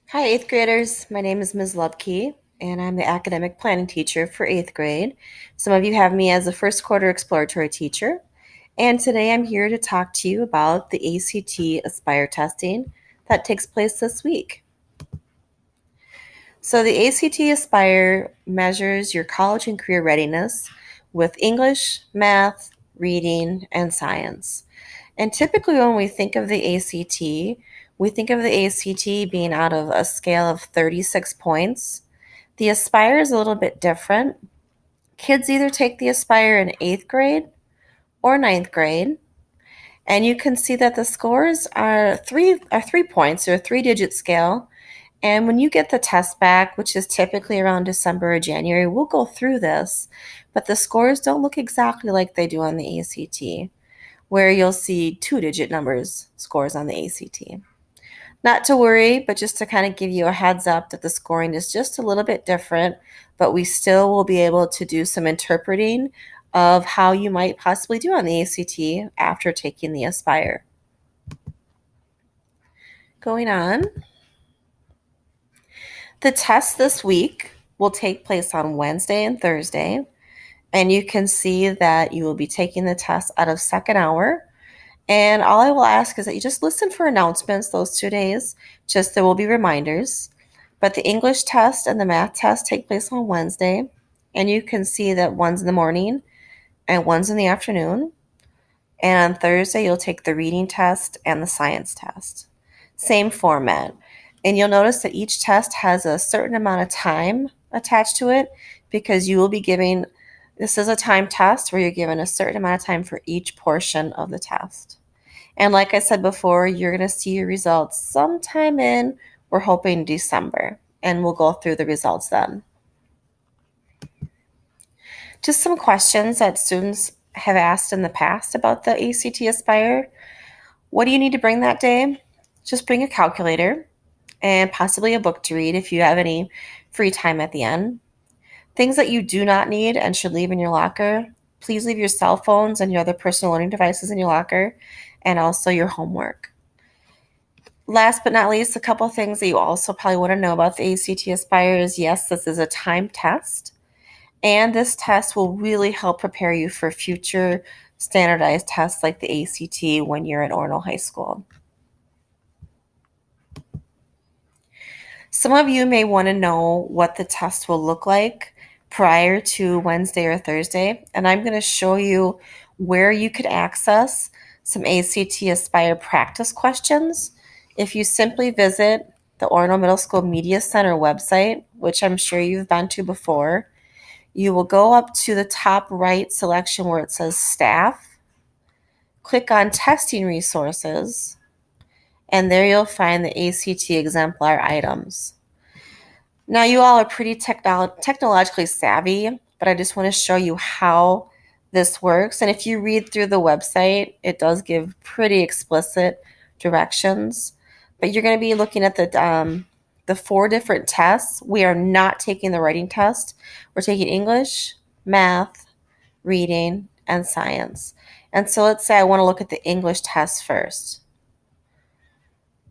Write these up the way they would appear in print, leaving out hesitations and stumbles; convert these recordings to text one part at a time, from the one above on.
Hi, 8th graders. My name is Ms. Lubke, and I'm the academic planning teacher for 8th grade. Some of you have me as a first quarter exploratory teacher, and today I'm here to talk to you about the ACT Aspire testing that takes place this week. So, the ACT Aspire measures your college and career readiness with English, math, reading, and science. And typically, when we think of the ACT, we think of the ACT being out of a scale of 36 points. The Aspire is a little bit different. Kids either take the Aspire in 8th grade or ninth grade, and you can see that the scores are 3 points or a 3-digit scale. And when you get the test back, which is typically around December or January, we'll go through this, but the scores don't look exactly like they do on the ACT, where you'll see 2-digit numbers scores on the ACT. Not to worry, but just to kind of give you a heads up that the scoring is just a little bit different, but we still will be able to do some interpreting of how you might possibly do on the ACT after taking the Aspire. Going on, the test this week will take place on Wednesday and Thursday, and you can see that you will be taking the test out of second hour. And all I will ask is that you just listen for announcements those 2 days, just there will be reminders. But the English test and the math test take place on Wednesday, and you can see that one's in the morning and one's in the afternoon. And on Thursday, you'll take the reading test and the science test. Same format. And you'll notice that each test has a certain amount of time attached to it because you will be giving, this is a time test where you're given a certain amount of time for each portion of the test. And like I said before, you're going to see your results sometime in, we're hoping December, and we'll go through the results then. Just some questions that students have asked in the past about the ACT Aspire. What do you need to bring that day? Just bring a calculator and possibly a book to read if you have any free time at the end. Things that you do not need and should leave in your locker. Please leave your cell phones and your other personal learning devices in your locker, and also your homework. Last but not least, a couple things that you also probably want to know about the ACT Aspire is yes, this is a timed test, and this test will really help prepare you for future standardized tests like the ACT when you're at Orono High School. Some of you may want to know what the test will look like prior to Wednesday or Thursday, and I'm going to show you where you could access some ACT Aspire practice questions. If you simply visit the Orono Middle School Media Center website, which I'm sure you've been to before, you will go up to the top right selection where it says Staff, click on Testing Resources, and there you'll find the ACT exemplar items. Now, you all are pretty technologically savvy, but I just want to show you how this works. And if you read through the website, it does give pretty explicit directions. But you're going to be looking at the 4 different tests. We are not taking the writing test. We're taking English, math, reading, and science. And so let's say I want to look at the English test first.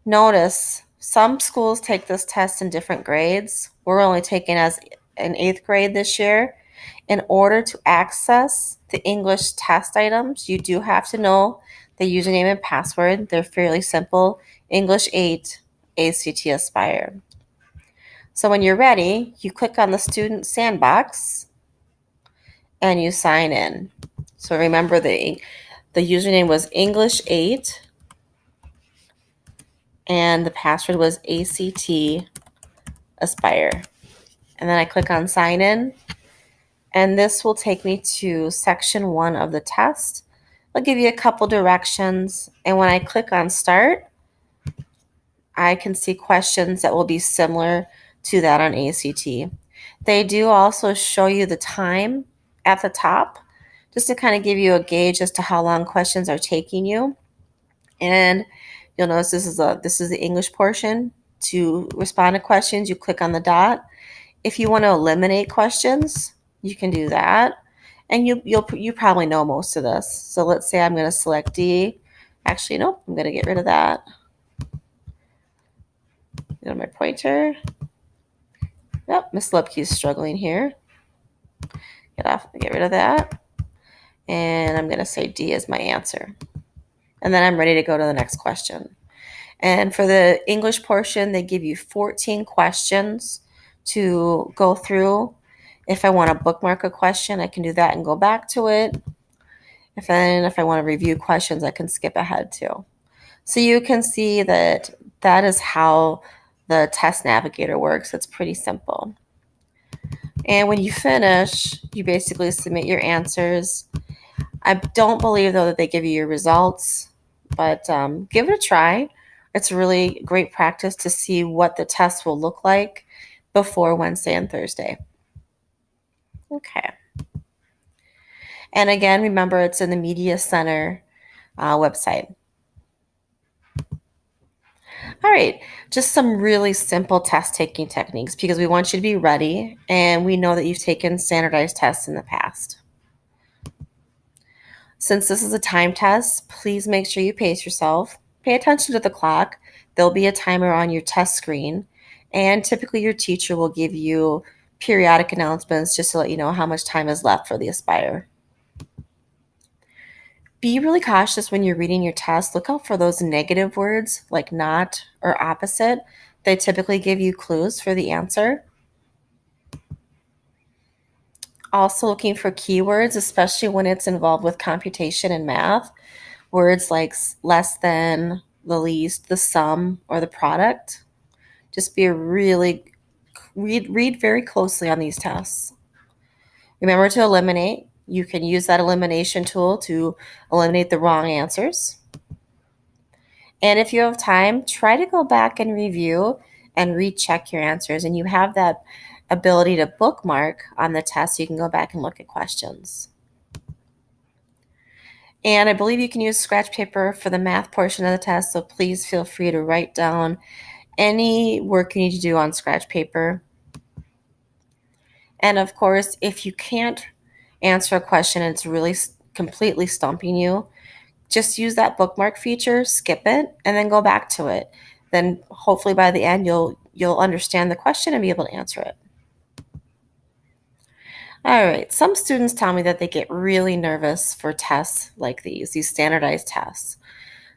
Notice some schools take this test in different grades. We're only taking as in 8th grade this year. In order to access the English test items, you do have to know the username and password. They're fairly simple. English 8, ACT Aspire. So when you're ready, you click on the student sandbox and you sign in. So remember the username was English 8 and the password was ACT Aspire. And then I click on sign in, and this will take me to section 1 of the test. I'll give you a couple directions, and when I click on start, I can see questions that will be similar to that on ACT. They do also show you the time at the top, just to kind of give you a gauge as to how long questions are taking you. And you'll notice this is the English portion. To respond to questions, you click on the dot. If you want to eliminate questions, you can do that. And you probably know most of this. So let's say I'm going to select D. Actually, nope, I'm going to get rid of that. My pointer. Yep, Miss Lupke's struggling here. Get rid of that. And I'm going to say D is my answer. And then I'm ready to go to the next question. And for the English portion, they give you 14 questions to go through. If I want to bookmark a question, I can do that and go back to it. If I want to review questions, I can skip ahead too. So you can see that is how the test navigator works. It's pretty simple. And when you finish, you basically submit your answers. I don't believe, though, that they give you your results, but give it a try. It's really great practice to see what the test will look like before Wednesday and Thursday. Okay. And again, remember, it's in the Media Center website. All right, just some really simple test taking techniques because we want you to be ready, and we know that you've taken standardized tests in the past. Since this is a time test, please make sure you pace yourself. Pay attention to the clock. There'll be a timer on your test screen, and typically your teacher will give you periodic announcements just to let you know how much time is left for the Aspire. Be really cautious when you're reading your test. Look out for those negative words like not or opposite. They typically give you clues for the answer. Also looking for keywords, especially when it's involved with computation and math. Words like less than, the least, the sum, or the product. Just read very closely on these tests. Remember to eliminate. You can use that elimination tool to eliminate the wrong answers. And if you have time, try to go back and review and recheck your answers. And you have that ability to bookmark on the test, so you can go back and look at questions. And I believe you can use scratch paper for the math portion of the test, so please feel free to write down any work you need to do on scratch paper. And of course, if you can't answer a question and it's really completely stumping you, just use that bookmark feature, skip it, and then go back to it. Then hopefully by the end you'll understand the question and be able to answer it. All right, some students tell me that they get really nervous for tests like these standardized tests.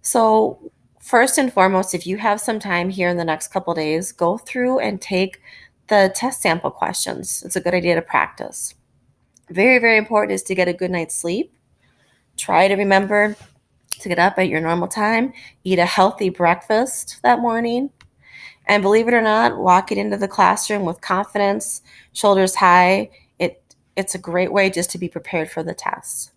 So first and foremost, if you have some time here in the next couple days, go through and take the test sample questions. It's a good idea to practice. Very, very important is to get a good night's sleep. Try to remember to get up at your normal time, eat a healthy breakfast that morning, and believe it or not, walking into the classroom with confidence, shoulders high, it's a great way just to be prepared for the test.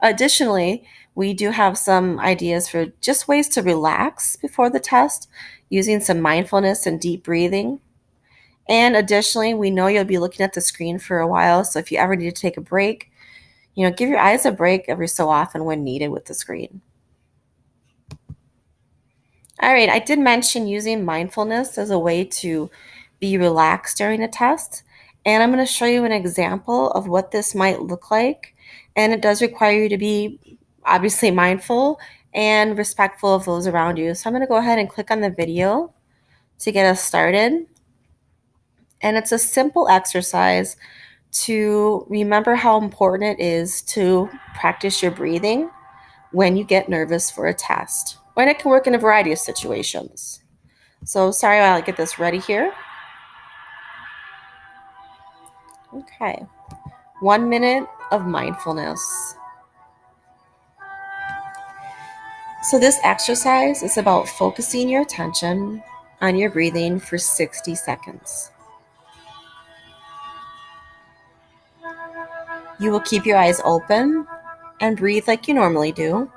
Additionally, we do have some ideas for just ways to relax before the test, using some mindfulness and deep breathing. And additionally, we know you'll be looking at the screen for a while, so if you ever need to take a break, give your eyes a break every so often when needed with the screen. All right, I did mention using mindfulness as a way to be relaxed during a test, and I'm going to show you an example of what this might look like. And it does require you to be obviously mindful and respectful of those around you. So I'm going to go ahead and click on the video to get us started. And it's a simple exercise to remember how important it is to practice your breathing when you get nervous for a test. And it can work in a variety of situations. So sorry while I get this ready here. Okay. 1 minute of mindfulness. So this exercise is about focusing your attention on your breathing for 60 seconds. You will keep your eyes open and breathe like you normally do.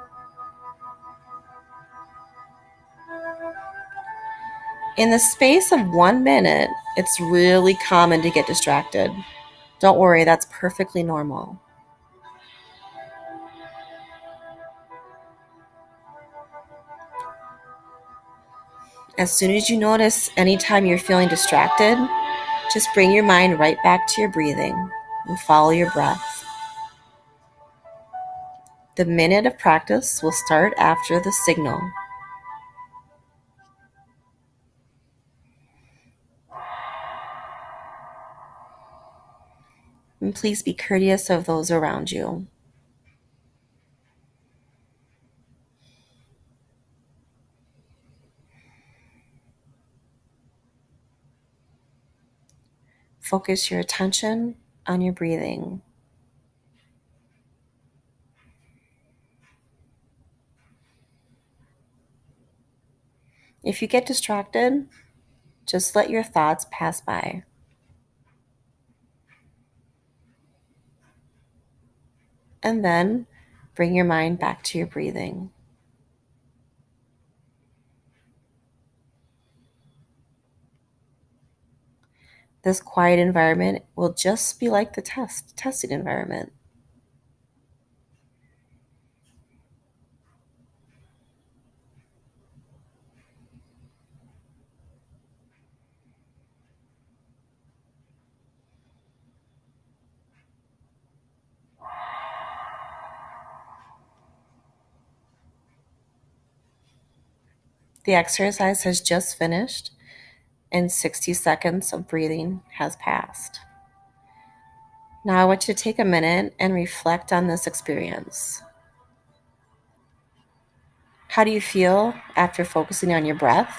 In the space of 1 minute, it's really common to get distracted. Don't worry, that's perfectly normal. As soon as you notice anytime you're feeling distracted, just bring your mind right back to your breathing and follow your breath. The minute of practice will start after the signal. And please be courteous of those around you. Focus your attention on your breathing. If you get distracted, just let your thoughts pass by. And then bring your mind back to your breathing. This quiet environment will just be like the testing environment. The exercise has just finished and 60 seconds of breathing has passed. Now I want you to take a minute and reflect on this experience. How do you feel after focusing on your breath?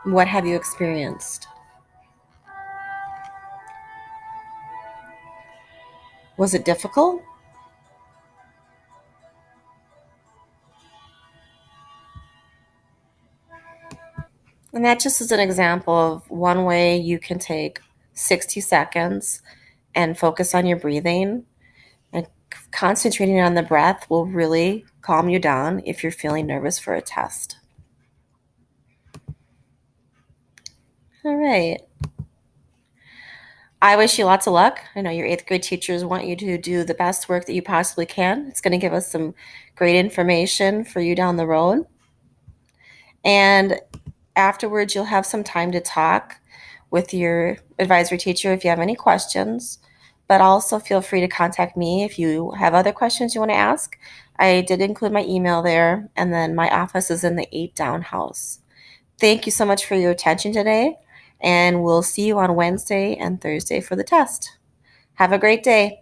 What have you experienced? Was it difficult? And that just is an example of one way you can take 60 seconds and focus on your breathing. And concentrating on the breath will really calm you down if you're feeling nervous for a test. All right. I wish you lots of luck. I know your eighth grade teachers want you to do the best work that you possibly can. It's going to give us some great information for you down the road. And afterwards, you'll have some time to talk with your advisory teacher if you have any questions. But also feel free to contact me if you have other questions you want to ask. I did include my email there, and then my office is in the 8 Down house. Thank you so much for your attention today, and we'll see you on Wednesday and Thursday for the test. Have a great day.